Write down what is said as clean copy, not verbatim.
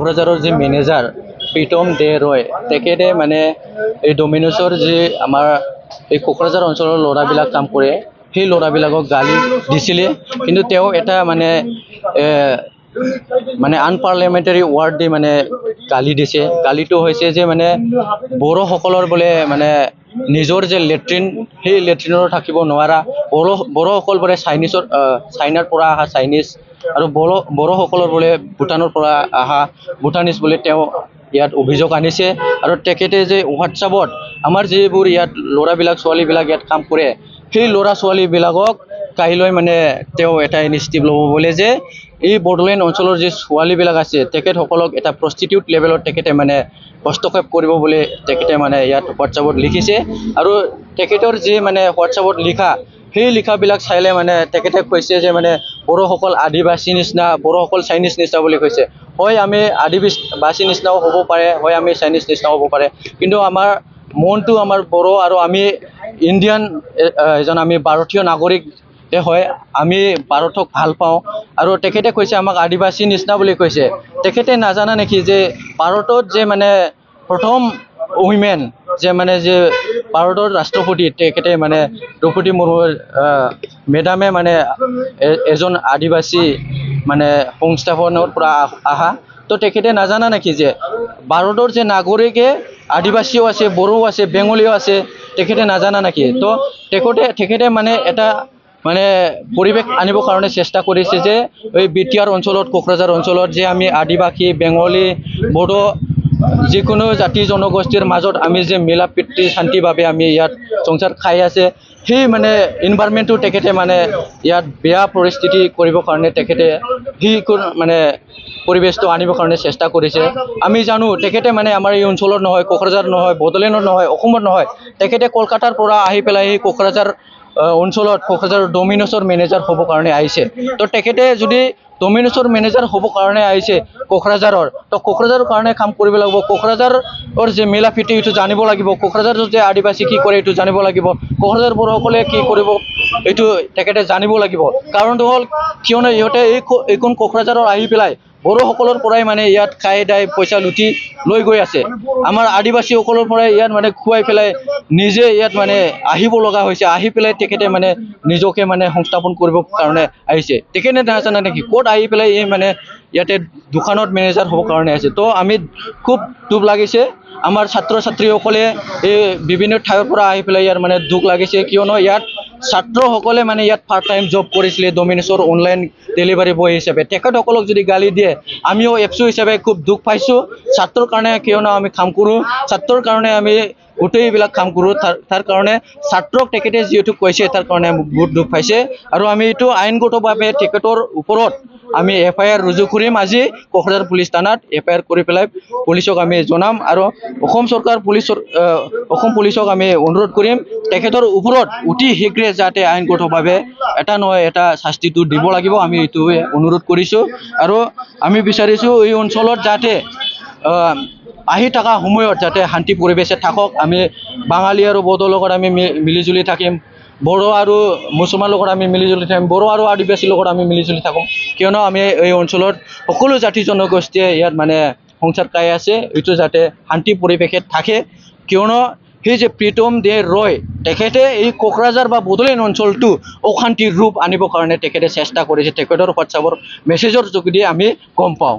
কোকৰাঝাৰৰ যি মেনেজাৰ প্ৰীতম দে ৰয় তেখেতে মানে এই ডমিনছৰ যি আমাৰ এই কোকৰাঝাৰ অঞ্চলৰ ল'ৰাবিলাক কাম কৰে সেই ল'ৰাবিলাকক গালি দিছিলে কিন্তু তেওঁ এটা মানে আনপাৰ্লিয়ামেণ্টাৰী ৱাৰ্ড দি মানে গালি দিছে গালিটো হৈছে যে মানে বড়োসকলৰ বোলে মানে নিজৰ যে লেট্ৰিন সেই লেট্ৰিনৰ থাকিব নোৱাৰা বড়োসকল বোলে চাইনাৰ পৰা অহা চাইনিজ আৰু বড়োসকলৰ বোলে ভূটানৰ পৰা অহা ভূটানিজ বোলে তেওঁ ইয়াত অভিযোগ আনিছে আৰু তেখেতে যে হোৱাটছআপত আমাৰ যিবোৰ ইয়াত ল'ৰাবিলাক ছোৱালীবিলাক ইয়াত কাম কৰে সেই ল'ৰা ছোৱালীবিলাকক কাইলৈ মানে তেওঁ এটা ইনিচিয়েটিভ ল'ব বোলে যে এই বড়োলেণ্ড অঞ্চলৰ যি ছোৱালীবিলাক আছে তেখেতসকলক এটা প্ৰষ্টিটিউট লেভেলত তেখেতে মানে হস্তক্ষেপ কৰিব বুলি তেখেতে মানে ইয়াত হোৱাটছআপত লিখিছে আৰু তেখেতৰ যি মানে হোৱাটছআপত লিখা সেই লিখাবিলাক চাইলে মানে তেখেতে কৈছে যে মানে বড়োসকল আদিবাসী নিচিনা বড়োসকল চাইনিজ নিচিনা বুলি কৈছে হয় আমি আদিবাসী নিচিনাও হ'ব পাৰে হয় আমি চাইনিজ নিচিনাও হ'ব পাৰে কিন্তু আমাৰ মনটো আমাৰ বড়ো আৰু আমি ইণ্ডিয়ান এজন আমি ভাৰতীয় নাগৰিক হয় আমি ভাৰতক ভাল পাওঁ আৰু তেখেতে কৈছে আমাক আদিবাসী নিচিনা বুলি কৈছে তেখেতে নাজানা নেকি যে ভাৰতত যে মানে প্ৰথম উইমেন যে মানে যে ভাৰতৰ ৰাষ্ট্ৰপতি তেখেতে মানে দ্ৰৌপদী মুৰ্মু মেডামে মানে এজন আদিবাসী মানে সংস্থাপনৰ পৰা আহা তো তেখেতে নাজানা নেকি যে ভাৰতৰ যে নাগৰিকে আদিবাসীও আছে বড়ো আছে বেংগলীও আছে তেখেতে নাজানা নেকি তো তেখেতে মানে এটা মানে পৰিৱেশ আনিবৰ কাৰণে চেষ্টা কৰিছে যে এই বিটিআৰ অঞ্চলত কোকৰাঝাৰ অঞ্চলত যে আমি আদিবাসী বেংগলী বড়ো যিকোনো জাতি জনগোষ্ঠীৰ মাজত আমি যে মিলা প্ৰীতি শান্তিভাৱে আমি ইয়াত সংসাৰ খাই আছে সেই মানে এনভাইৰনমেণ্টটো তেখেতে মানে ইয়াত বেয়া পৰিস্থিতি কৰিবৰ কাৰণে তেখেতে সেই মানে পৰিৱেশটো আনিবৰ কাৰণে চেষ্টা কৰিছে আমি জানো তেখেতে মানে আমাৰ এই অঞ্চলত নহয় কোকৰাঝাৰ নহয় বড়োলেণ্ডত নহয় অসমত নহয় তেখেতে কলকাতাৰ পৰা আহি পেলাই এই কোকৰাঝাৰ অঞ্চলত কোকৰাঝাৰ ডমিনছৰ মেনেজাৰ হ'ব কাৰণে আহিছে তো তেখেতে যদি ডমিনছৰ মেনেজাৰ হ'ব কাৰণে আহিছে কোকৰাঝাৰৰ তো কোকৰাঝাৰৰ কাৰণে কাম কৰিব লাগিব কোকৰাঝাৰৰ যে মিলা প্ৰীতি এইটো জানিব লাগিব কোকৰাঝাৰৰ যে আদিবাসী কি কৰে এইটো জানিব লাগিব কোকৰাঝাৰ বড়োসকলে কি কৰিব এইটো তেখেতে জানিব লাগিব কাৰণটো হ'ল কিয়নো ইহঁতে এইখন কোকৰাঝাৰৰ আহি পেলাই বড়োসকলৰ পৰাই মানে ইয়াত খাই দাই পইচা লুটি লৈ গৈ আছে আমাৰ আদিবাসীসকলৰ পৰাই ইয়াত মানে খুৱাই পেলাই নিজে ইয়াত মানে আহিব লগা হৈছে আহি পেলাই তেখেতে মানে নিজকে মানে সংস্থাপন কৰিবৰ কাৰণে আহিছে তেখেতে নাজানে নেকি ক'ত আহি পেলাই এই মানে ইয়াতে দোকানত মেনেজাৰ হ'ব কাৰণে আছে তো আমি খুব দুখ লাগিছে আমাৰ ছাত্ৰ ছাত্ৰীসকলে এই বিভিন্ন ঠাইৰ পৰা আহি পেলাই ইয়াৰ মানে দুখ লাগিছে কিয়নো ইয়াত ছাত্ৰসকলে মানে ইয়াত পাৰ্ট টাইম জব কৰিছিলে ডমিনছৰ অনলাইন ডেলিভাৰী বয় হিচাপে তেখেতসকলক যদি গালি দিয়ে আমিও এফচু হিচাপে খুব দুখ পাইছোঁ ছাত্ৰৰ কাৰণে কিয়নো আমি কাম কৰোঁ ছাত্ৰৰ কাৰণে আমি গোটেইবিলাক কাম কৰোঁ তাৰ কাৰণে ছাত্ৰক তেখেতে যিহেতু কৈছে তাৰ কাৰণে বহুত দুখ পাইছে আৰু আমি এইটো আইনগতভাৱে তেখেতৰ ওপৰত আমি এফআইআৰ ৰুজু কৰিম আজি কোকৰাঝাৰ পুলিচ থানাত এফআইআৰ কৰি পেলাই পুলিচক আমি জনাম আৰু অসম পুলিচক আমি অনুৰোধ কৰিম তেখেতৰ ওপৰত অতি শীঘ্ৰে যাতে আইনগতভাৱে এটা নহয় এটা শাস্তিটো দিব লাগিব আমি এইটোৱে অনুৰোধ কৰিছোঁ আৰু আমি বিচাৰিছোঁ এই অঞ্চলত যাতে আহি থকা সময়ত যাতে শান্তি পৰিৱেশে থাকক আমি বাঙালী আৰু বড়োৰ লগত আমি মিলিজুলি থাকিম বড়ো আৰু মুছলমানৰ লগত আমি মিলিজুলি থাকিম বড়ো আৰু আদিবাসীৰ লগত আমি মিলিজুলি থাকোঁ কিয়নো আমি এই অঞ্চলত সকলো জাতি জনগোষ্ঠীয়ে ইয়াত মানে সংসাৰ খাই আছে এইটো যাতে শান্তি পৰিৱেশে থাকে কিয়নো সেই যে প্ৰীতম দে ৰয় তেখেতে এই কোকৰাঝাৰ বা বড়োলেণ্ড অঞ্চলটো অশান্তিৰ ৰূপ আনিবৰ কাৰণে তেখেতে চেষ্টা কৰিছে তেখেতৰ হোৱাটছআপৰ মেছেজৰ যোগেদি আমি গম পাওঁ